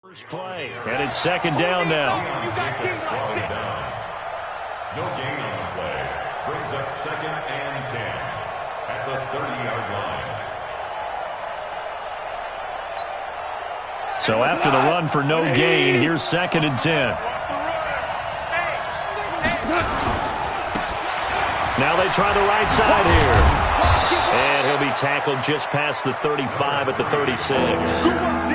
First play, and it's second down now. No gain on the play. Brings up 2nd and 10 at the 30-yard line. So after the run for no gain, here's 2nd and 10. Now they try the right side here. And he'll be tackled just past the 35 at the 36.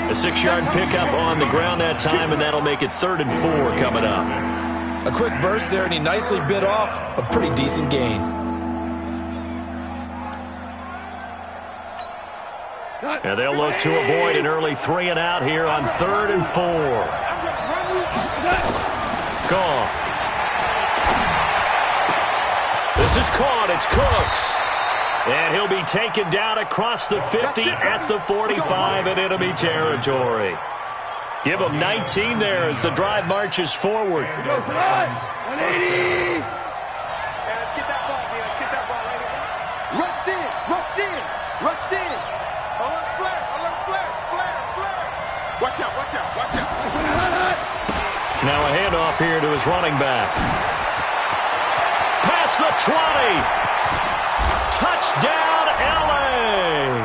A 6-yard pickup on the ground that time, and that'll make it 3rd and 4 coming up. A quick burst there, and he nicely bit off a pretty decent gain. And they'll look to avoid an early 3 and out here on 3rd and 4. Gone. This is caught. It's Cooks. And he'll be taken down across the 50 at the 45 in enemy territory. Give him 19 there as the drive marches forward. Go, 180. Yeah, let's get that ball, man. Let's get that ball right here. Rush in, rush in, rush in. Alert flare, flare. Watch out, watch out, watch out. Now a handoff here to his running back. Past the 20. Touchdown, L.A.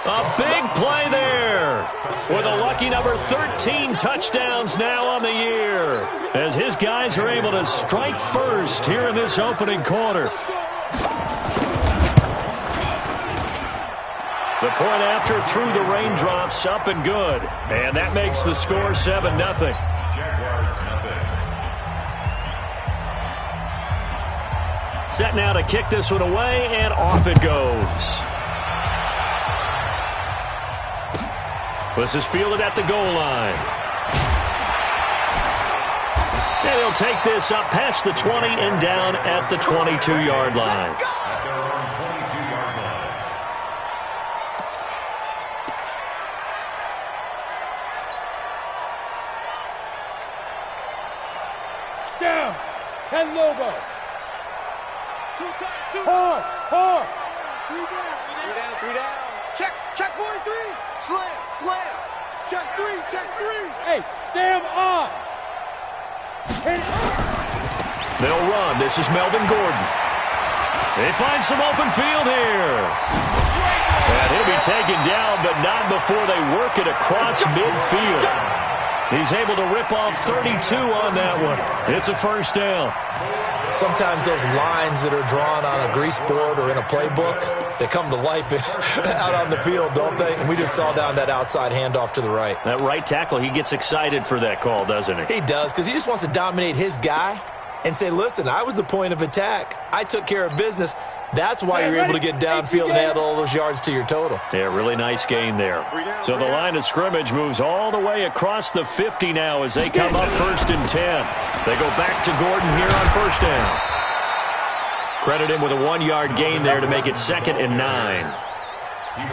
A big play there with a lucky number 13 touchdowns now on the year as his guys are able to strike first here in this opening quarter. The point after through the raindrops up and good. And that makes the score 7-0. Set now to kick this one away, and off it goes. This is fielded at the goal line. And he'll take this up past the 20 and down at the 22-yard line. Down. 10 Lobo. Hard. 3 down. Check 43. Slam. Check 3. Hey, Sam on. They'll run. This is Melvin Gordon. They find some open field here. And he'll be taken down, but not before they work it across midfield. He's able to rip off 32 on that one. It's a first down. Sometimes those lines that are drawn on a grease board or in a playbook, they come to life out on the field, don't they? And we just saw down that outside handoff to the right. That right tackle, he gets excited for that call, doesn't he? He does, because he just wants to dominate his guy and say, listen, I was the point of attack. I took care of business. That's why you're able to get downfield and add all those yards to your total. Yeah, really nice gain there. So the line of scrimmage moves all the way across the 50 now as they come up 1st and 10. They go back to Gordon here on first down. Credit him with a 1-yard gain there to make it 2nd and 9.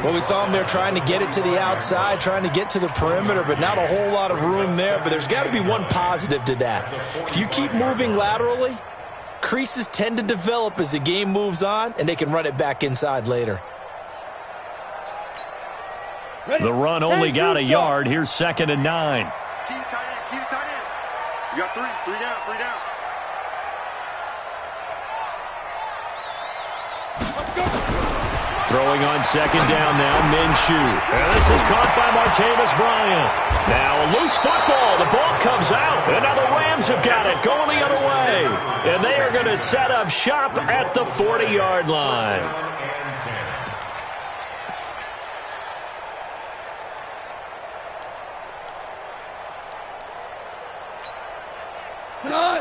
Well, we saw him there trying to get it to the outside, trying to get to the perimeter, but not a whole lot of room there. But there's got to be one positive to that. If you keep moving laterally, creases tend to develop as the game moves on, and they can run it back inside later. The run only got a yard. Here's 2nd and 9. Keep tight end. You got 3 down. Throwing on 2nd down now, Minshew. And this is caught by Martavis Bryant. Now a loose football. The ball comes out. And now the Rams have got it going the other way. And they are going to set up shop at the 40-yard line.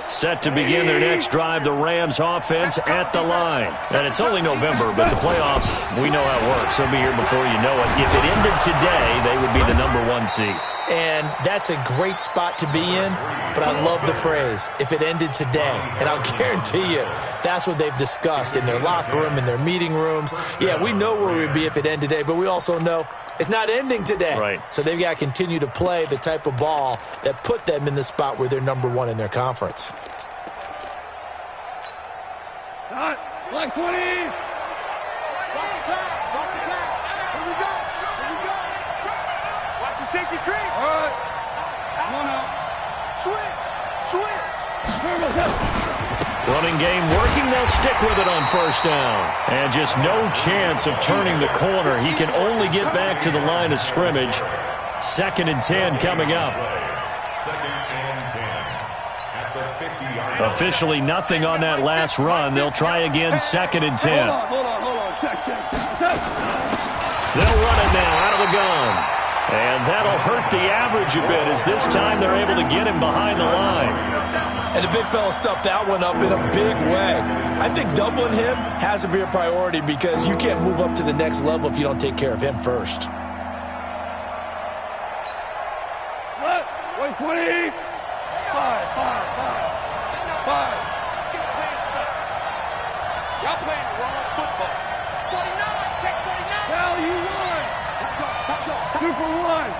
Set to begin their next drive, the Rams offense at the line. And it's only November, but the playoffs, we know how it works. They'll be here before you know it. If it ended today, they would be the number 1 seed. And that's a great spot to be in, but I love the phrase, if it ended today. And I'll guarantee you, that's what they've discussed in their locker room, in their meeting rooms. Yeah, we know where we'd be if it ended today, but we also know it's not ending today. Right. So they've got to continue to play the type of ball that put them in the spot where they're number 1 in their conference. Black 20. Watch the pass. Here we go. Watch the safety creep. All right. Running game working. They'll stick with it on first down. And just no chance of turning the corner. He can only get back to the line of scrimmage. 2nd and 10 coming up. 2nd and 10 at the 50-yard line. Officially nothing on that last run. They'll try again 2nd and 10. Hold on. Check. They'll run it now out of the gun. And that'll hurt the average a bit as this time they're able to get him behind the line. And the big fella stuffed that one up in a big way. I think doubling him has to be a priority because you can't move up to the next level if you don't take care of him first. What? 120. 5. Y'all playing the wrong football. 49. Check 49. Hell, you won. Top go. 2 for 1.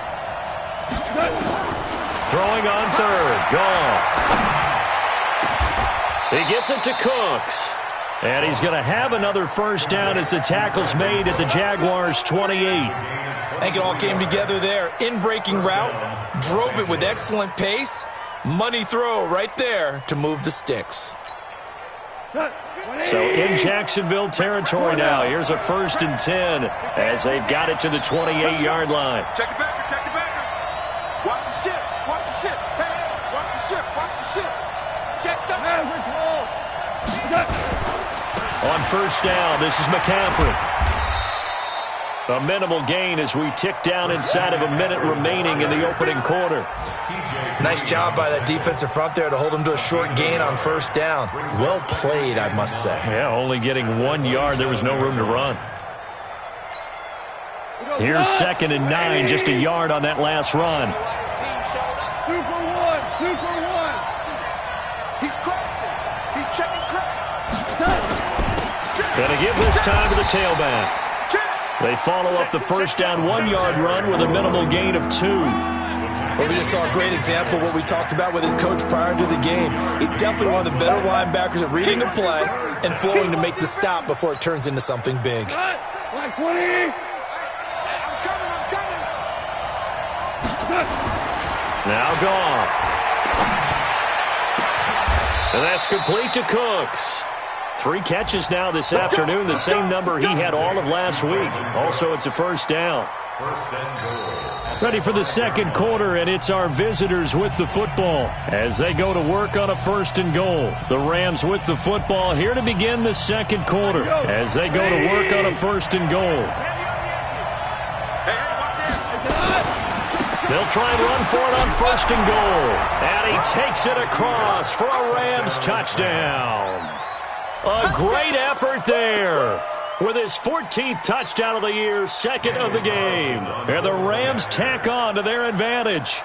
Throwing on 3rd. Goff. He gets it to Cooks. And he's going to have another first down as the tackle's made at the Jaguars' 28. I think it all came together there. In-breaking route, drove it with excellent pace. Money throw right there to move the sticks. So in Jacksonville territory now. Here's a 1st and 10 as they've got it to the 28-yard line. Check it back. Watch the ship. Hey, watch the ship. Check the On first down, this is McCaffrey. A minimal gain as we tick down inside of a minute remaining in the opening quarter. Nice job by that defensive front there to hold him to a short gain on first down. Well played, I must say. Yeah, only getting 1 yard. There was no room to run. Here's 2nd and 9, just a yard on that last run. 2 for 1. He's crossing. He's checking cross. Gonna give this time to the tailback. They follow up the first down 1-yard run with a minimal gain of 2. Well, we just saw a great example of what we talked about with his coach prior to the game. He's definitely one of the better linebackers at reading a play and flowing to make the stop before it turns into something big. 20. I'm coming. Now Goff. And that's complete to Cooks. 3 catches now this afternoon, the same number he had all of last week. Also, it's a first down. First and goal. Ready for the second quarter, and it's our visitors with the football as they go to work on a 1st and goal. The Rams with the football here to begin the second quarter as they go to work on a 1st and goal. They'll try and run for it on 1st and goal. And he takes it across for a Rams touchdown. A great effort there with his 14th touchdown of the year, 2nd of the game. And the Rams tack on to their advantage.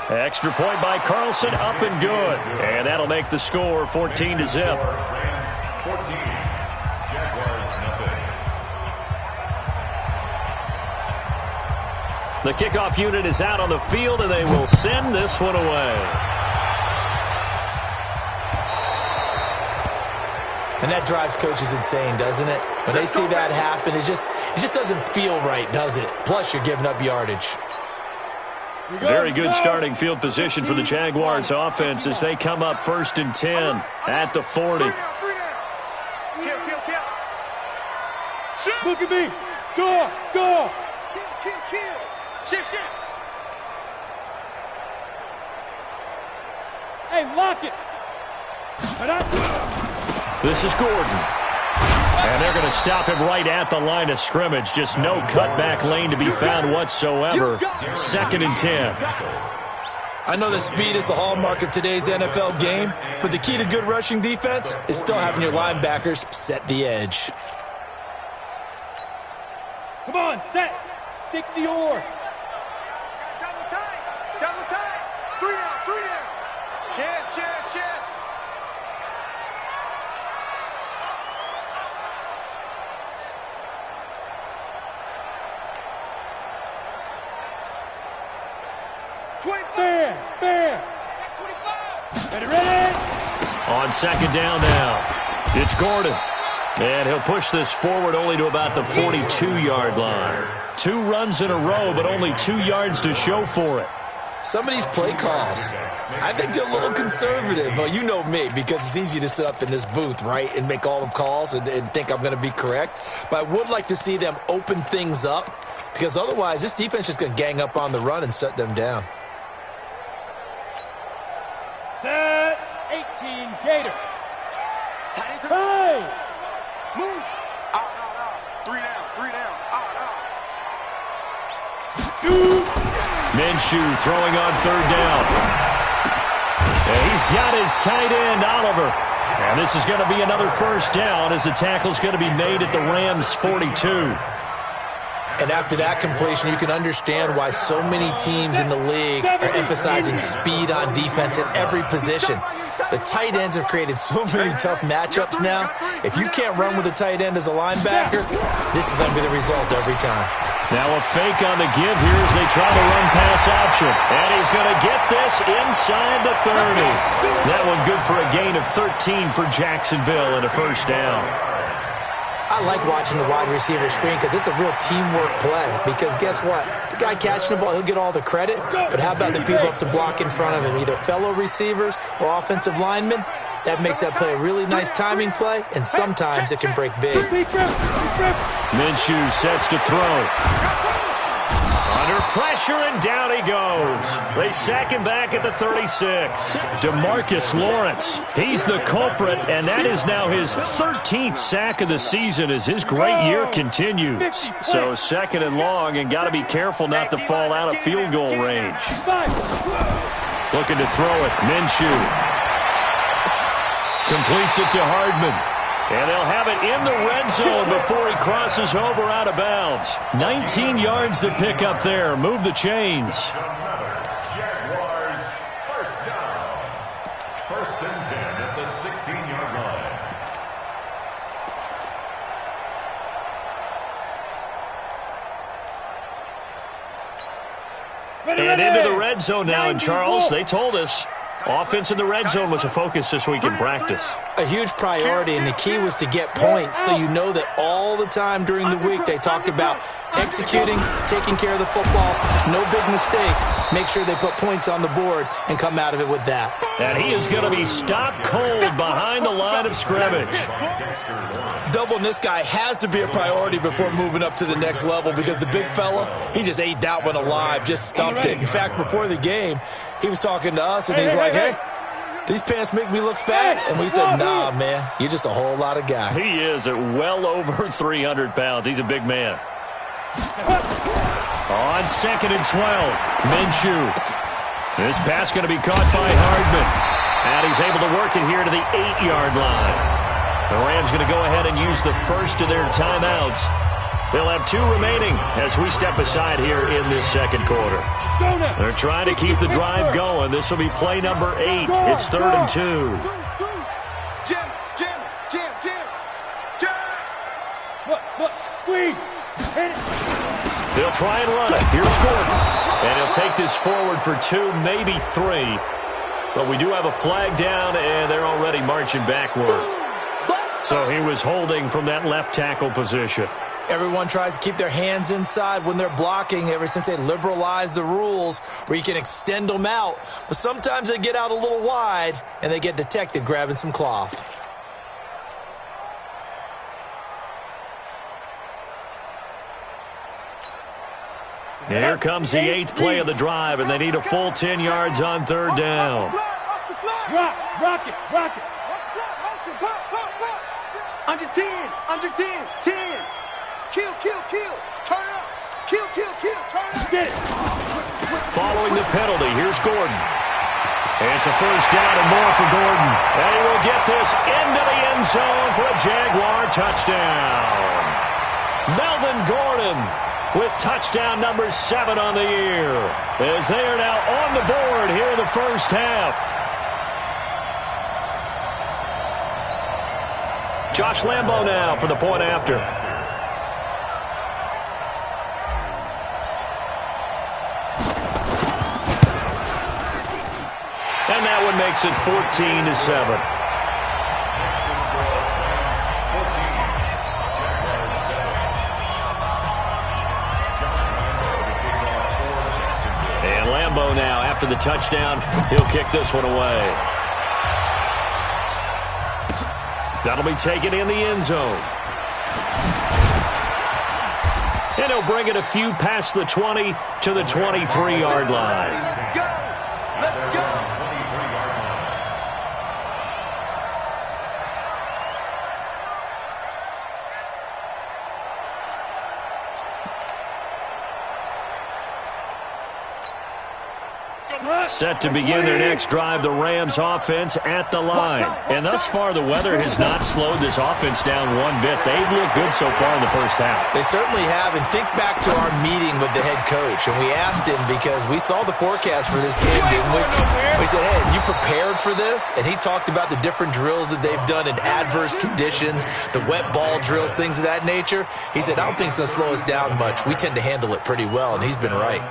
Extra point by Carlson, up and good. And that'll make the score 14-0. Rams 14. Jaguars nothing. The kickoff unit is out on the field, and they will send this one away. And that drives coaches insane, doesn't it? When they see that happen, it just doesn't feel right, does it? Plus, you're giving up yardage. Very good starting field position for the Jaguars offense as they come up 1st and 10 at the 40. Look at me. Go. Kill. Shift. Hey, lock it. This is Gordon. And they're going to stop him right at the line of scrimmage. Just no cutback lane to be found whatsoever. 2nd and 10. I know that speed is the hallmark of today's NFL game, but the key to good rushing defense is still having your linebackers set the edge. Come on, set. 60 or. Double time. 3 down. Chance. 25. Fair. 25. Ready. On 2nd down now, it's Gordon. And he'll push this forward only to about the 42-yard line. 2 runs in a row, but only 2 yards to show for it. Some of these play calls, I think they're a little conservative. Well, you know me, because it's easy to sit up in this booth, right, and make all the calls and think I'm going to be correct. But I would like to see them open things up, because otherwise this defense is going to gang up on the run and shut them down. Set 18 Gator. Hey! Move. Out. 3 down. Out. Shoot. Minshew throwing on third down. And he's got his tight end, Oliver. And this is going to be another first down as the tackle's going to be made at the Rams' 42. And after that completion, you can understand why so many teams in the league are emphasizing speed on defense at every position. The tight ends have created so many tough matchups now. If you can't run with a tight end as a linebacker, this is going to be the result every time. Now a fake on the give here as they try to run pass option. And he's going to get this inside the 30. That one good for a gain of 13 for Jacksonville and a first down. I like watching the wide receiver screen because it's a real teamwork play. Because guess what? The guy catching the ball, he'll get all the credit. But how about the people up to block in front of him, either fellow receivers or offensive linemen? That makes that play a really nice timing play, and sometimes it can break big. Minshew sets to throw. Under pressure, and down he goes. They sack him back at the 36. DeMarcus Lawrence, he's the culprit, and that is now his 13th sack of the season as his great year continues. So second and long, and got to be careful not to fall out of field goal range. Looking to throw it, Minshew. Completes it to Hardman. And they'll have it in the red zone before he crosses over out of bounds. 19 yards to pick up there. Move the chains. Jaguars, first down. 1st and 10 at the 16-yard line. And into the red zone now, and Charles, they told us offense in the red zone was a focus this week in practice. A huge priority, and the key was to get points, so you know that all the time during the week they talked about executing, taking care of the football, no big mistakes, make sure they put points on the board and come out of it with that. And he is going to be stopped cold behind the line of scrimmage. Doubling this guy has to be a priority before moving up to the next level, because the big fella, he just ate that one alive, just stuffed it. In fact, before the game, he was talking to us, and he's like, hey, these pants make me look fat. And we said, nah, man, you're just a whole lot of guy. He is at well over 300 pounds. He's a big man. On 2nd and 12, Minshew. This pass going to be caught by Hardman. And he's able to work it here to the 8-yard line. The Rams going to go ahead and use the first of their timeouts. They'll have 2 remaining as we step aside here in this second quarter. They're trying to keep the drive going. This will be play number 8. It's 3rd and 2. Jim. Look, squeeze. Hit it. They'll try and run it. Here's Gordon. And he'll take this forward for 2, maybe 3. But we do have a flag down, and they're already marching backward. So he was holding from that left tackle position. Everyone tries to keep their hands inside when they're blocking ever since they liberalized the rules where you can extend them out. But sometimes they get out a little wide, and they get detected grabbing some cloth. Here comes the 8th play of the drive, and they need a full 10 yards on 3rd down. Rock it. Under 10, 10. Kill. Turn it up. Kill. Turn it up. Get it. Following the penalty, here's Gordon. It's a first down and more for Gordon. And he will get this into the end zone for a Jaguar touchdown. Melvin Gordon with touchdown number 7 on the year, as they are now on the board here in the first half. Josh Lambo now for the point after. And that one makes it 14-7. And Lambeau now, after the touchdown, he'll kick this one away. That'll be taken in the end zone. And he'll bring it a few past the 20 to the 23-yard line. Let's go! Let's go! Set to begin their next drive, the Rams offense at the line. And thus far, the weather has not slowed this offense down one bit. They've looked good so far in the first half. They certainly have. And think back to our meeting with the head coach. And we asked him because we saw the forecast for this game, didn't we? We said, hey, you prepared for this? And he talked about the different drills that they've done in adverse conditions, the wet ball drills, things of that nature. He said, I don't think it's going to slow us down much. We tend to handle it pretty well, and he's been right.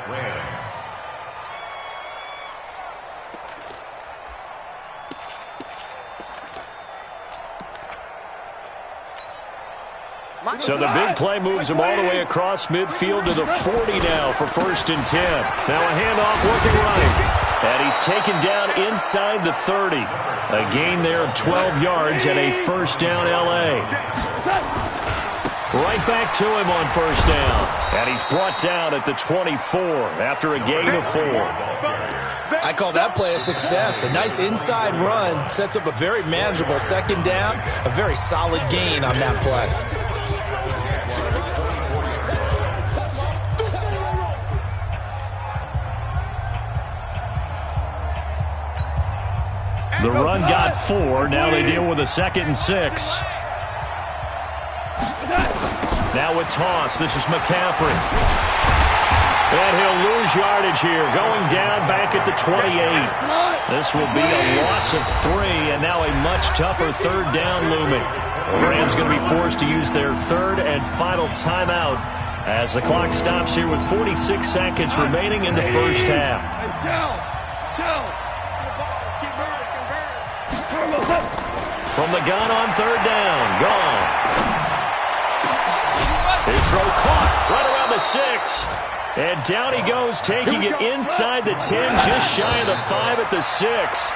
So the big play moves him all the way across midfield to the 40 now for 1st and 10. Now a handoff working right. And he's taken down inside the 30. A gain there of 12 yards and a first down L.A. Right back to him on first down. And he's brought down at the 24 after a gain of 4. I call that play a success. A nice inside run sets up a very manageable second down. A very solid gain on that play. The run got 4. Now they deal with a 2nd and 6. Now with toss. This is McCaffrey. And he'll lose yardage here. Going down back at the 28. This will be a loss of 3. And now a much tougher third down looming. The Rams going to be forced to use their third and final timeout as the clock stops here with 46 seconds remaining in the first half. From the gun on third down. Gone. His throw caught right around the 6. And down he goes, taking it inside the 10, just shy of the 5 at the 6.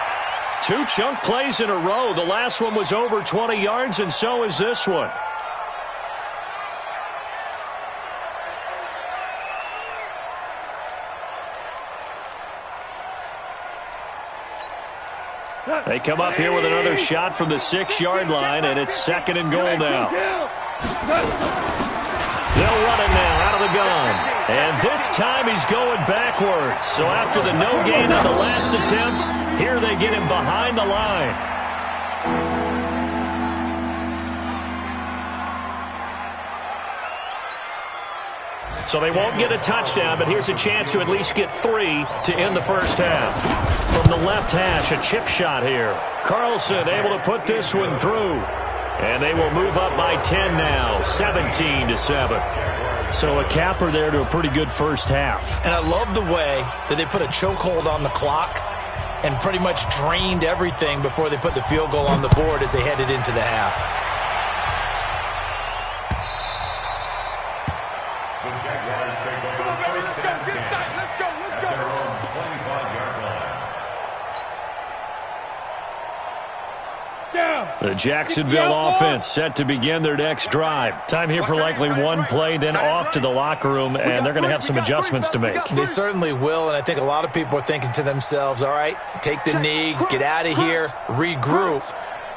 2 chunk plays in a row. The last one was over 20 yards, and so is this one. They come up here with another shot from the 6-yard line, and it's 2nd and goal now. They'll run it now out of the gun. And this time he's going backwards. So after the no gain on the last attempt, here they get him behind the line. So they won't get a touchdown, but here's a chance to at least get 3 to end the first half. From the left hash, a chip shot here. Carlson able to put this one through. And they will move up by 10 now, 17-7. So a capper there to a pretty good first half. And I love the way that they put a chokehold on the clock and pretty much drained everything before they put the field goal on the board as they headed into the half. The Jacksonville offense set to begin their next drive. Time here for likely one play, then off to the locker room, and they're going to have some adjustments to make. They certainly will, and I think a lot of people are thinking to themselves, all right, take the knee, get out of here, regroup.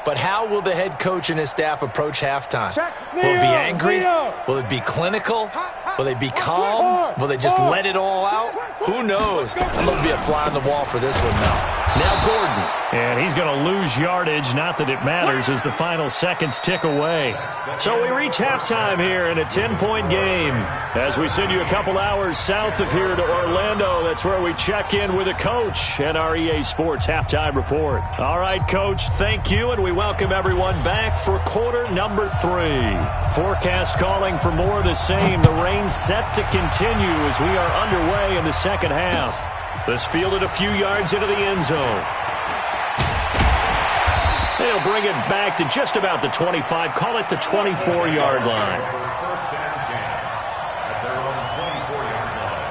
But how will the head coach and his staff approach halftime? Will it be angry? Will it be clinical? Will they be calm? Will they just let it all out? Who knows? I'm going to be a fly on the wall for this one now. Now Gordon. And he's going to lose yardage. Not that it matters as the final seconds tick away. So we reach halftime here in a 10-point game. As we send you a couple hours south of here to Orlando, that's where we check in with a coach and our EA Sports halftime report. All right, Coach, thank you, and we welcome everyone back for quarter number 3. Forecast calling for more of the same. The rain set to continue as we are underway in the second half. This fielded a few yards into the end zone. They'll bring it back to just about the 25, call it the 24-yard line. First and 10 at their own 24-yard line.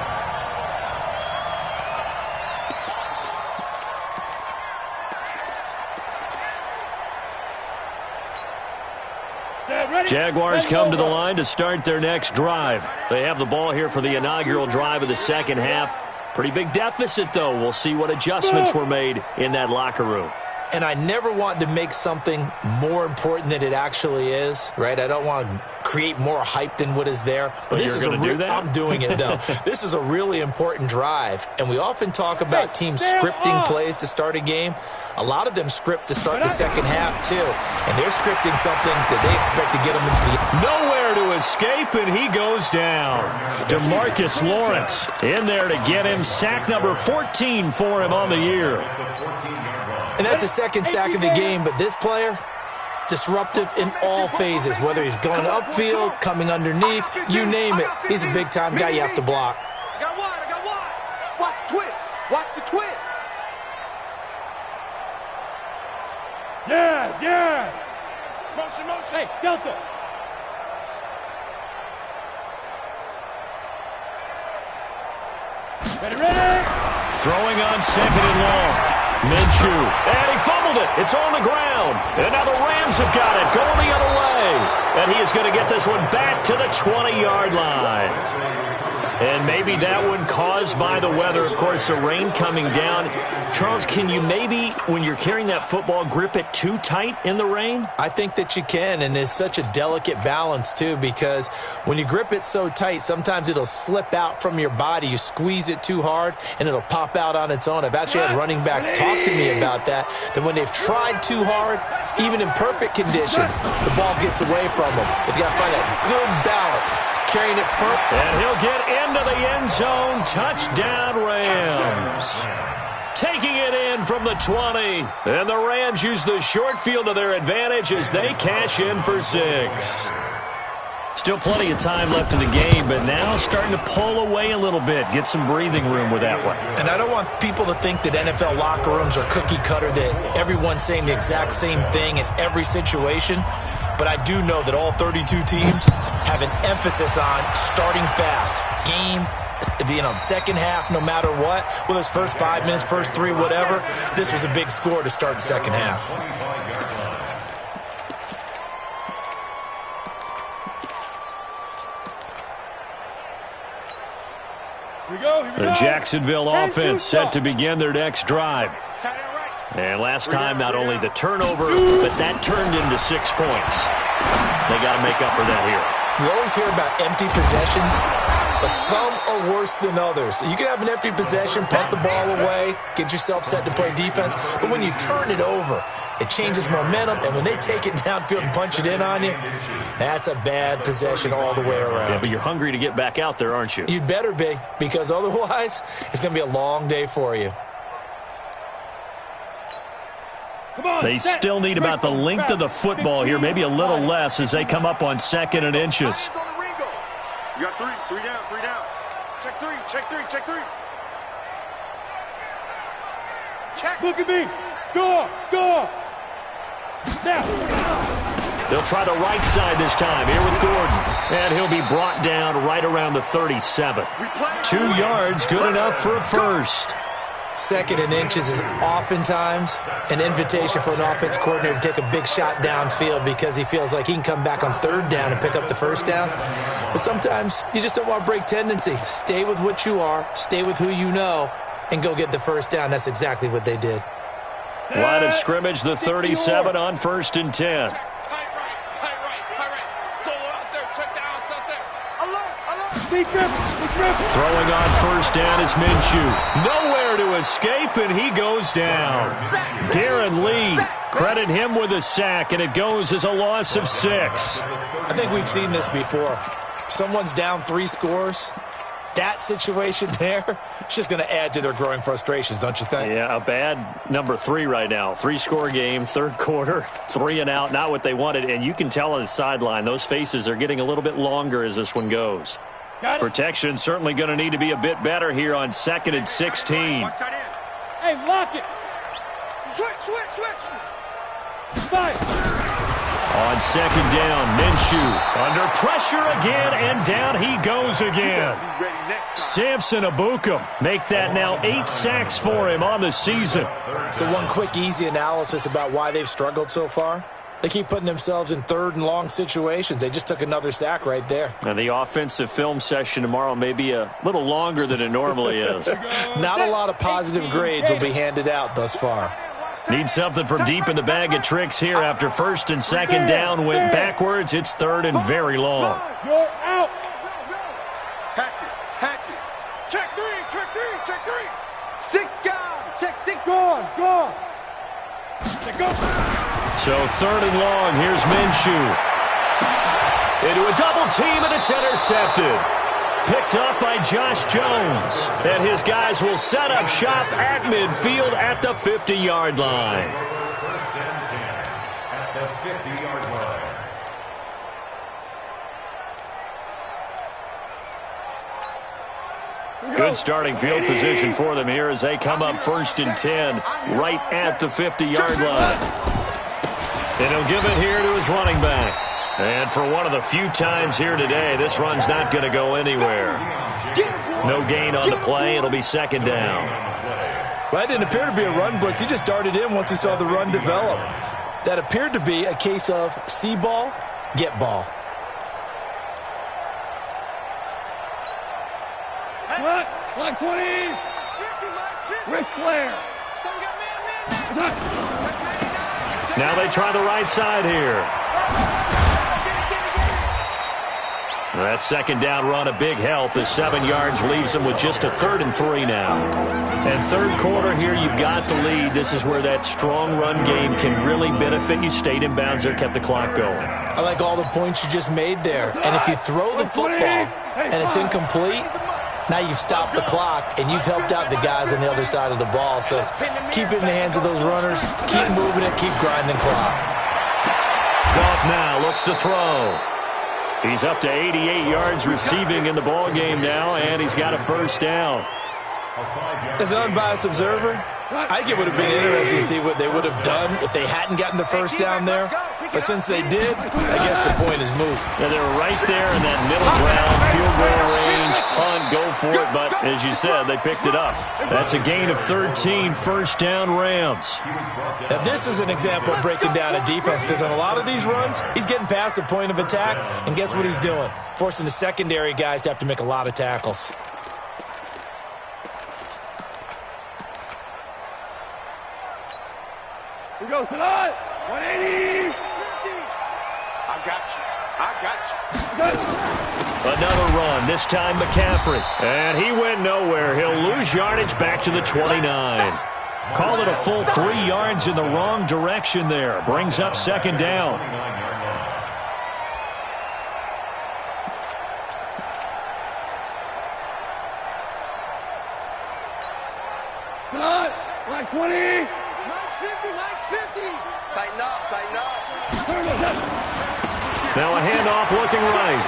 Jaguars come to the line to start their next drive. They have the ball here for the inaugural drive of the second half. Pretty big deficit, though. We'll see what adjustments were made in that locker room. And I never want to make something more important than it actually is, right? I don't want to create more hype than what is there. But this is do that? I'm doing it, though. This is a really important drive. And we often talk about teams scripting plays to start a game. A lot of them script to start the second half, too. And they're scripting something that they expect to get them into the... Nowhere to escape, and he goes down. DeMarcus Lawrence in there to get him. Sack number 14 for him on the year. And that's the second sack of the game, but this player, disruptive in all phases, whether he's going upfield, coming underneath, you name it. He's a big-time guy you have to block. I got one. Watch the twist. Watch the twist. Yes. Motion. Hey, Delta. Ready. Throwing on second and long. Minshew, and he fumbled it. It's on the ground. And now the Rams have got it, going the other way. And he is going to get this one back to the 20-yard line. And maybe that one caused by the weather. Of course, the rain coming down. Charles, can you maybe, when you're carrying that football, grip it too tight in the rain? I think that you can, and it's such a delicate balance, too, because when you grip it so tight, sometimes it'll slip out from your body. You squeeze it too hard, and it'll pop out on its own. I've actually had running backs talk to me about that when they've tried too hard, even in perfect conditions, the ball gets away from them. They've got to find that good balance, carrying it firm. And he'll get into the end zone. Touchdown, Rams. Taking it in from the 20. And the Rams use the short field to their advantage as they cash in for 6. Still plenty of time left in the game, but now starting to pull away a little bit. Get some breathing room with that one. And I don't want people to think that NFL locker rooms are cookie cutter, that everyone's saying the exact same thing in every situation. But I do know that all 32 teams have an emphasis on starting fast. Game being on second half no matter what. Whether it's first 5 minutes, first 3, whatever. This was a big score to start the second half. Here we go. The Jacksonville offense set to begin their next drive. And last time, not only the turnover, but that turned into 6 points. They got to make up for that here. We always hear about empty possessions, but some are worse than others. You can have an empty possession, punt the ball away, get yourself set to play defense, but when you turn it over, it changes momentum, and when they take it downfield and punch it in on you, that's a bad possession all the way around. Yeah, but you're hungry to get back out there, aren't you? You'd better be, because otherwise, it's going to be a long day for you. They still need about the length of the football here, maybe a little less as they come up on 2nd and inches. You got 3 down. Check 3. Check. Look at me. Go. Now. They'll try the right side this time here with Gordon. And he'll be brought down right around the 37. 2 yards, good enough for a first. 2nd and inches is oftentimes an invitation for an offense coordinator to take a big shot downfield because he feels like he can come back on 3rd down and pick up the first down. But sometimes you just don't want to break tendency. Stay with what you are, stay with who you know, and go get the first down. That's exactly what they did. Line of scrimmage, the 37 on 1st and 10. Tight right. Solo out there. Check down. It's out there. Alert. Throwing on 1st down is Minshew. Nowhere to escape, and he goes down. Darren Lee, credit him with a sack, and it goes as a loss of 6. I think we've seen this before. Someone's down 3 scores. That situation there, it's just going to add to their growing frustrations, don't you think? Yeah, a bad number 3 right now. 3-score game, 3rd quarter, 3 and out, not what they wanted. And you can tell on the sideline, those faces are getting a little bit longer as this one goes. Protection certainly going to need to be a bit better here on 2nd and 16. Hey, lock it. Switch. Five. On 2nd down, Minshew under pressure again, and down he goes again. Samson Ebukam make that now 8 sacks for him on the season. So one quick, easy analysis about why they've struggled so far. They keep putting themselves in third and long situations. They just took another sack right there. And the offensive film session tomorrow may be a little longer than it normally is. Not a lot of positive grades will be handed out thus far. Need something from deep in the bag of tricks here after first and second down went backwards. It's third and very long. Go out. Hatch it. Check three. 6 gone. Check 6 gone. Check go. So third and long, here's Minshew. Into a double team, and it's intercepted. Picked up by Josh Jones. And his guys will set up shop at midfield at the 50-yard line. First and 10 at the 50-yard line. Good starting field position for them here as they come up first and 10 right at the 50-yard line. And he'll give it here to his running back. And for one of the few times here today, this run's not going to go anywhere. No gain on the play. It'll be second down. Well, that didn't appear to be a run blitz. He just darted in once he saw the run develop. That appeared to be a case of see ball, get ball. Line 20. Ric Flair. Now they try the right side here. That second down run a big help as 7 yards leaves them with just a 3rd and 3 now. And third quarter here, you've got the lead. This is where that strong run game can really benefit you. Stayed in bounds there, kept the clock going. I like all the points you just made there. And if you throw the football and it's incomplete, now you've stopped the clock and you've helped out the guys on the other side of the ball. So keep it in the hands of those runners. Keep moving it. Keep grinding clock. Goff now looks to throw. He's up to 88 yards receiving in the ball game now, and he's got a first down. As an unbiased observer, I think it would have been interesting to see what they would have done if they hadn't gotten the first down there. But since they did, I guess the point is moot. Yeah, they're right there in that middle ground, field goal range, punt, go for it. But as you said, they picked it up. That's a gain of 13, first down Rams. Now, this is an example of breaking down a defense because on a lot of these runs, he's getting past the point of attack, and guess what he's doing? Forcing the secondary guys to have to make a lot of tackles. We go tonight. 180. I got you. Another run, this time McCaffrey. And he went nowhere. He'll lose yardage back to the 29. Call it a full 3 yards in the wrong direction there. Brings up second down. Tonight. Line 20. Mike's 50. Tighten up. Now a handoff looking right.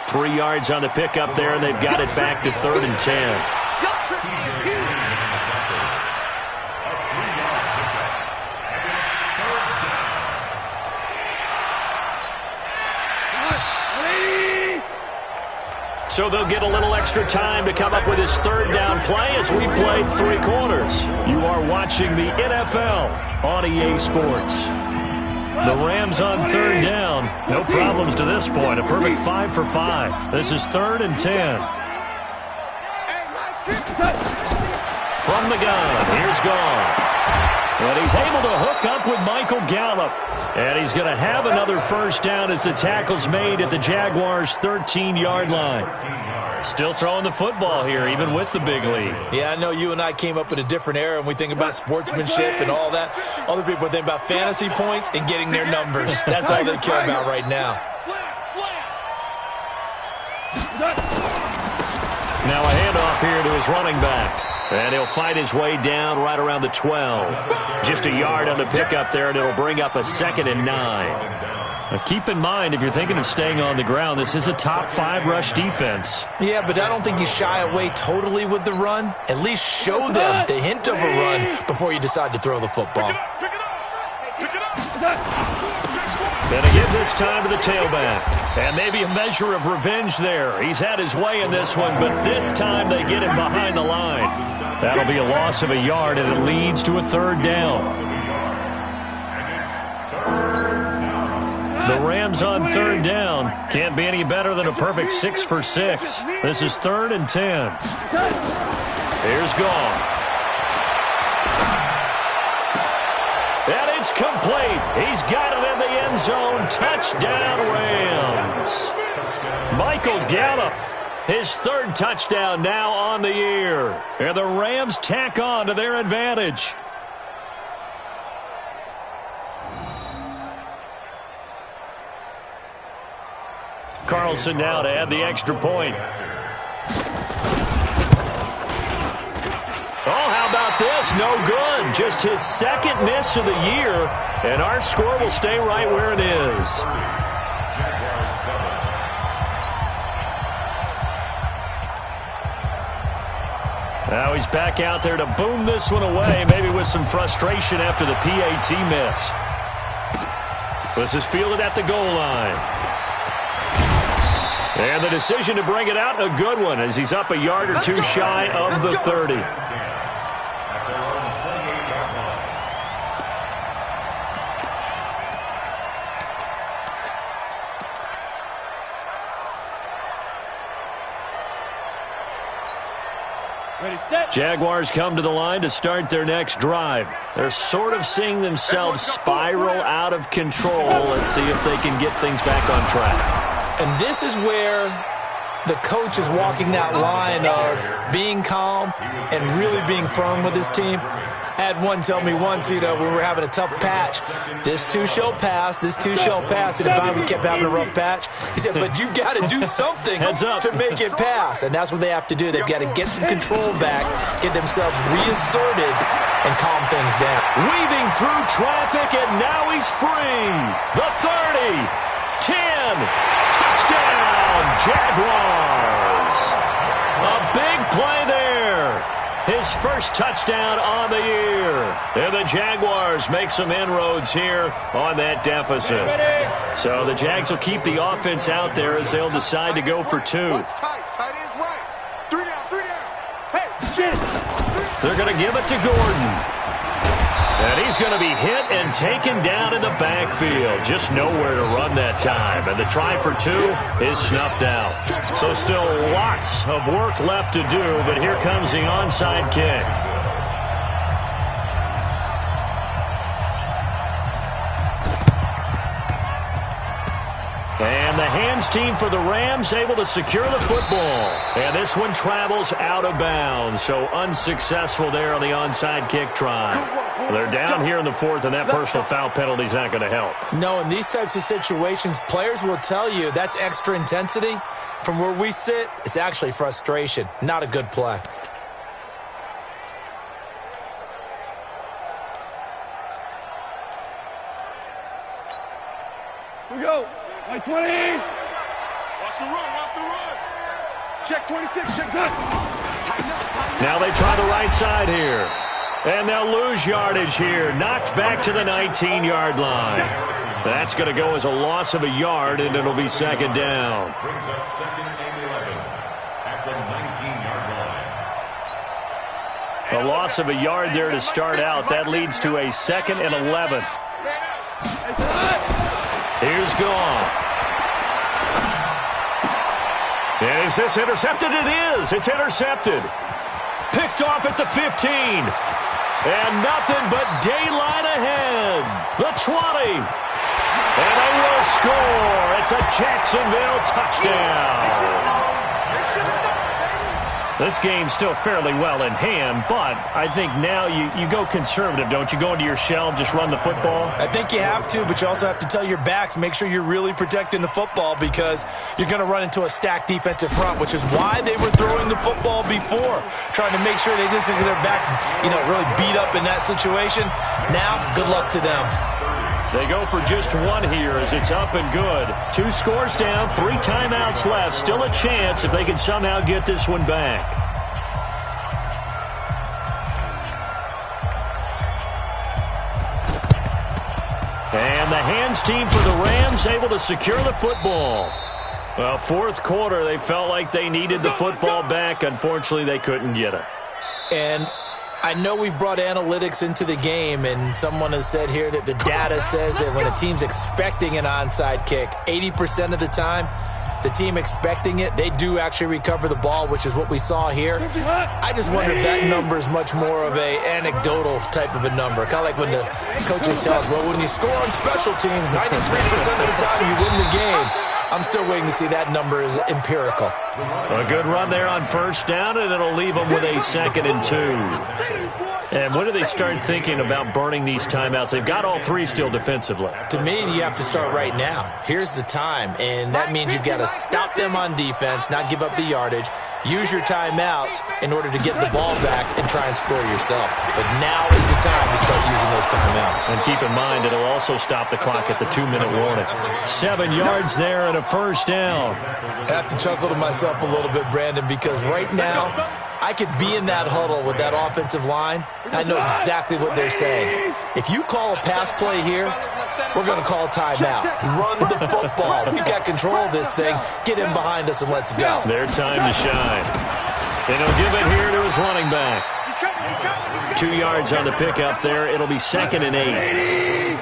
3 yards on the pickup there, and they've got it back to 3rd and 10. So they'll get a little extra time to come up with his 3rd down play as we played 3 quarters. You are watching the NFL on EA Sports. The Rams on 3rd down. No problems to this point. A perfect 5 for 5. This is 3rd and 10. From the gun, here's Goff. But he's able to hook up with Michael Gallup. And he's going to have another first down as the tackle's made at the Jaguars' 13-yard line. Still throwing the football here, even with the big lead. Yeah, I know you and I came up in a different era, and we think about sportsmanship and all that. Other people think about fantasy points and getting their numbers. That's all they care about right now. Now a handoff here to his running back. And he'll fight his way down right around the 12. Just a yard on the pickup there, and it'll bring up a 2nd and 9. Now keep in mind, if you're thinking of staying on the ground, this is a top 5 rush defense. Yeah, but I don't think you shy away totally with the run. At least show them the hint of a run before you decide to throw the football. And again this time to the tailback. And maybe a measure of revenge there. He's had his way in this one, but this time they get him behind the line. That'll be a loss of a yard, and it leads to a 3rd down. The Rams on third down. Can't be any better than a perfect 6 for 6. This is 3rd and 10. Here's Goff. And it's complete. He's got it in the end zone. Touchdown, Rams. Michael Gallup, his 3rd touchdown now on the year. And the Rams tack on to their advantage. Carlson now to add the extra point. Oh, how about this? No good. Just his 2nd miss of the year, and our score will stay right where it is. Now he's back out there to boom this one away, maybe with some frustration after the PAT miss. This is fielded at the goal line. And the decision to bring it out, a good one, as he's up a yard or two shy of the 30. Jaguars come to the line to start their next drive. They're sort of seeing themselves spiral out of control. Let's see if they can get things back on track. And this is where the coach is walking that line of being calm and really being firm with his team. I had one tell me once, we were having a tough patch. This too shall pass, this too shall pass. And finally we kept having a rough patch. He said, but you've got to do something to make it pass. And that's what they have to do. They've got to get some control back, get themselves reasserted, and calm things down. Weaving through traffic, and now he's free. The 30, 10, touchdown, Jaguars. A big play there. His 1st touchdown on the year. And the Jaguars make some inroads here on that deficit. So the Jags will keep the offense out there as they'll decide to go for 2. Tight ends right. 3 down, 3 down. Hey, they're going to give it to Gordon. And he's going to be hit and taken down in the backfield. Just nowhere to run that time. And the try for 2 is snuffed out. So still lots of work left to do, but here comes the onside kick. And the hands team for the Rams able to secure the football. And this one travels out of bounds. So unsuccessful there on the onside kick try. They're down here in the 4th, and that personal foul penalty is not going to help. No, in these types of situations, players will tell you that's extra intensity. From where we sit, it's actually frustration. Not a good play. Here we go. Like 20. Watch the run, watch the run. Check 26, check good. Now they try the right side here. And they'll lose yardage here. Knocked back to the 19-yard line. That's going to go as a loss of a yard, and it'll be 2nd down. Brings up 2nd and 11 at the 19-yard line. A loss of a yard there to start out. That leads to a 2nd and 11. Here's Goff. And is this intercepted? It is. It's intercepted. Picked off at the 15. And nothing but daylight ahead. The 20. And they will score. It's a Jacksonville touchdown. This game's still fairly well in hand, but I think now you go conservative, don't you? Go into your shell, just run the football? I think you have to, but you also have to tell your backs, make sure you're really protecting the football because you're going to run into a stacked defensive front, which is why they were throwing the football before, trying to make sure they just get their backs, really beat up in that situation. Now, good luck to them. They go for just 1 here as it's up and good. 2 scores down, 3 timeouts left. Still a chance if they can somehow get this one back. And the hands team for the Rams able to secure the football. Well, 4th quarter, they felt like they needed the football back. Unfortunately, they couldn't get it. And I know we've brought analytics into the game, and someone has said here that the data says that when a team's expecting an onside kick, 80% of the time, the team expecting it, they do actually recover the ball, which is what we saw here. I just wonder if that number is much more of a anecdotal type of a number. Kind of like when the coaches tell us, well, when you score on special teams, 93% of the time you win the game. I'm still waiting to see that number is empirical. A good run there on first down, and it'll leave them with a 2nd and 2. And when do they start thinking about burning these timeouts? They've got all 3 still defensively. To me, you have to start right now. Here's the time, and that means you've got to stop them on defense, not give up the yardage, use your timeouts in order to get the ball back and try and score yourself. But now is the time to start using those timeouts. And keep in mind, it'll also stop the clock at the 2-minute warning. 7 yards there and a first down. I have to chuckle to myself a little bit, Brandon, because right now, I could be in that huddle with that offensive line, and I know exactly what they're saying. If you call a pass play here, we're going to call a timeout. Run the football. We've got control of this thing. Get in behind us and let's go. Their time to shine. And he'll give it here to his running back. 2 yards on the pickup there. It'll be 2nd and 8.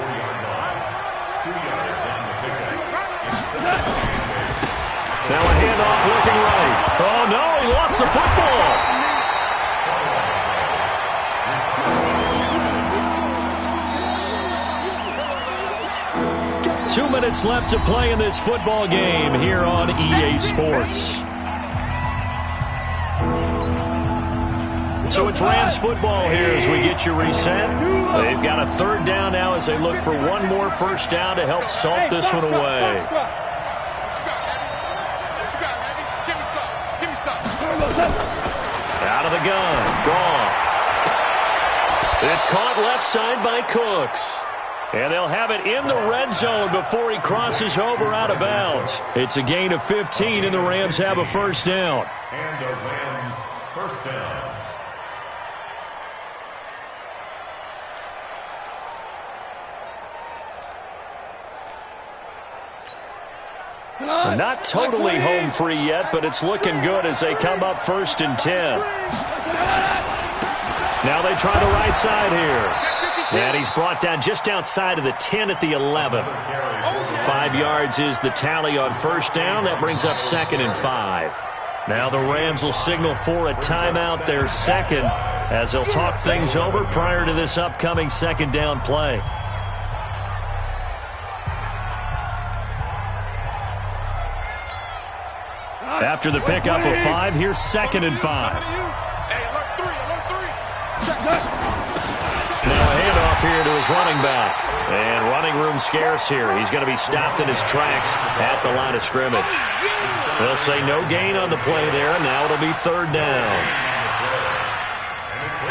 Now a handoff looking right. Oh, no, he lost the football. Two minutes left to play in this football game here on EA Sports. So it's Rams football here as we get you reset. They've got a 3rd down now as they look for one more first down to help salt this one away. Out of the gun, Goff. It's caught left side by Cooks. And they'll have it in the red zone before he crosses over out of bounds. It's a gain of 15, and the Rams have a first down. And the Rams first down. Not totally home free yet, but it's looking good as they come up 1st and 10. Now they try the right side here. And he's brought down just outside of the 10 at the 11. 5 yards is the tally on first down. That brings up 2nd and 5. Now the Rams will signal for a timeout, their 2nd, as they'll talk things over prior to this upcoming 2nd down play. After the pickup of 5, here's 2nd and 5. Now a handoff here to his running back. And running room scarce here. He's going to be stopped in his tracks at the line of scrimmage. They'll say no gain on the play there, and now it'll be 3rd down.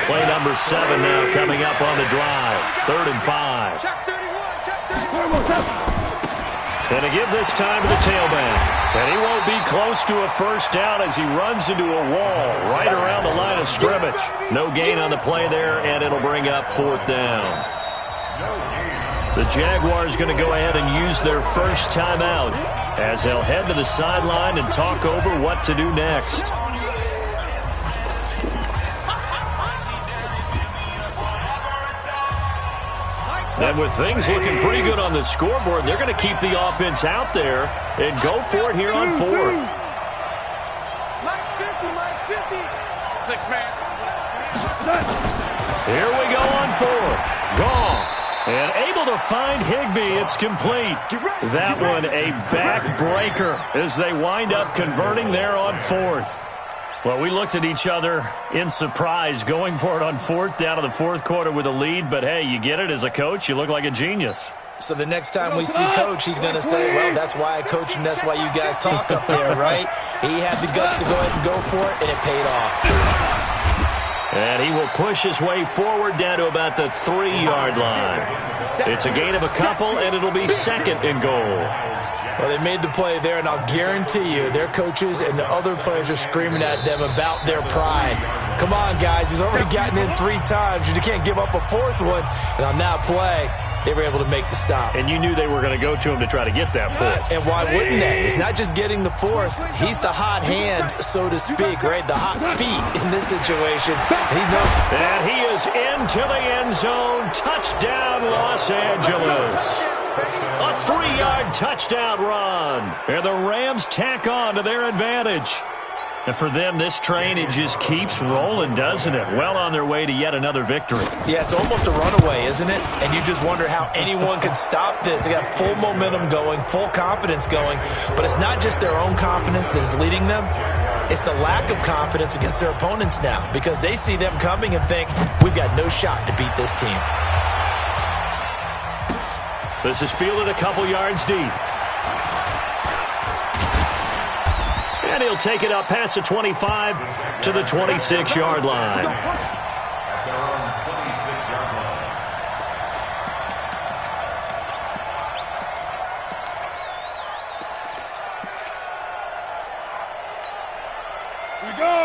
Play number 7 now coming up on the drive. 3rd and 5. And to give this time to the tailback. And he won't be close to a first down as he runs into a wall right around the line of scrimmage. No gain on the play there, and it'll bring up 4th down. The Jaguars going to go ahead and use their first timeout as they'll head to the sideline and talk over what to do next. And with things looking pretty good on the scoreboard, they're going to keep the offense out there and go for it here on 4th. Max 50, Max 50. 6-man. Here we go on 4th. Goff. And able to find Higbee. It's complete. That one a backbreaker as they wind up converting there on 4th. Well, we looked at each other in surprise going for it on 4th down to the 4th quarter with a lead. But, hey, you get it as a coach. You look like a genius. So the next time we see Coach, he's going to say, well, that's why I coach and that's why you guys talk up there, right? He had the guts to go ahead and go for it, and it paid off. And he will push his way forward down to about the 3-yard line. It's a gain of a couple, and it'll be 2nd and goal. Well, they made the play there, and I'll guarantee you their coaches and the other players are screaming at them about their pride. Come on, guys. He's already gotten in 3 times. You can't give up a 4th one. And on that play, they were able to make the stop. And you knew they were going to go to him to try to get that 4th. And why wouldn't they? It's not just getting the 4th. He's the hot hand, so to speak, right? The hot feet in this situation. And he knows. And he is into the end zone. Touchdown, Los Angeles. A 3-yard touchdown run. And the Rams tack on to their advantage. And for them, this train, it just keeps rolling, doesn't it? Well on their way to yet another victory. Yeah, it's almost a runaway, isn't it? And you just wonder how anyone could stop this. They got full momentum going, full confidence going. But it's not just their own confidence that's leading them. It's the lack of confidence against their opponents now, because they see them coming and think, we've got no shot to beat this team. This is fielded a couple yards deep. And he'll take it up past the 25 to the 26-yard line. At their own 26-yard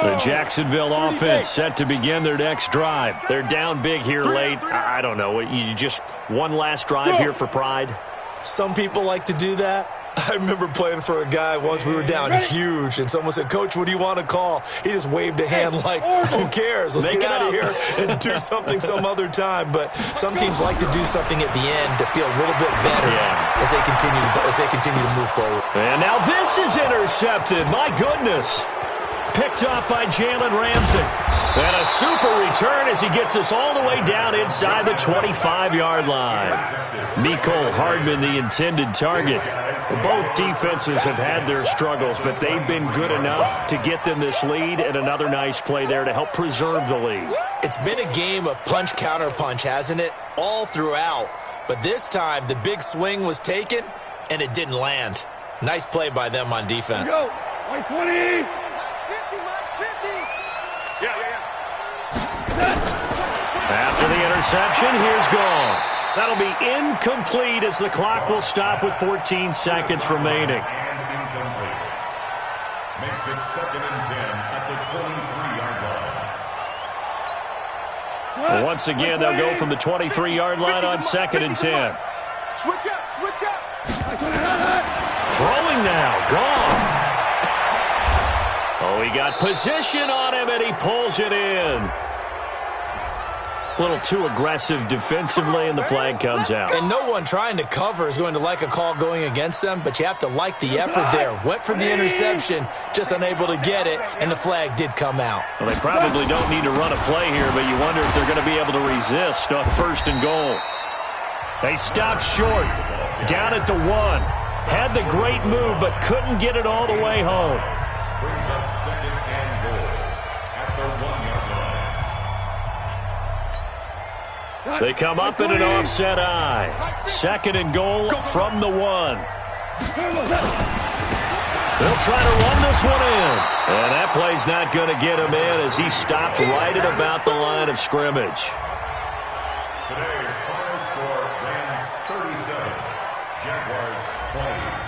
line. The Jacksonville offense set to begin their next drive. They're down big here late. I don't know. You just one last drive here for pride? Some people like to do that. I remember playing for a guy once. We were down huge, and someone said, Coach, what do you want to call? He just waved a hand like, who cares? Let's get out of here and do something some other time. But some teams like to do something at the end to feel a little bit better as they continue to move forward. And now this is intercepted. My goodness. Picked off by Jalen Ramsey. And a super return as he gets us all the way down inside the 25-yard line. Mecole Hardman, the intended target. Both defenses have had their struggles, but they've been good enough to get them this lead, and another nice play there to help preserve the lead. It's been a game of punch-counter-punch, hasn't it? All throughout. But this time, the big swing was taken, and it didn't land. Nice play by them on defense. Go. 20. After the interception, here's Goff. That'll be incomplete as the clock will stop with 14 seconds remaining. And incomplete. Makes it 2nd and 10 at the 23-yard line. Well, once again, they'll go from the 23-yard line on 2nd and 10. Switch up, switch up. Throwing now, Goff. Oh, he got position on him, and he pulls it in. A little too aggressive defensively, and the flag comes out. And no one trying to cover is going to like a call going against them, but you have to like the effort there. Went for the interception, just unable to get it, and the flag did come out. Well, they probably don't need to run a play here, but you wonder if they're going to be able to resist on 1st and goal. They stopped short, down at the 1. Had the great move, but couldn't get it all the way home. Brings up 2nd and goal at the 1-yard line. They come up in an offset eye. 2nd and goal from the 1. They'll try to run this one in. And that play's not going to get him in as he stopped right at about the line of scrimmage. Today's final score, Rams 37, Jaguars 20.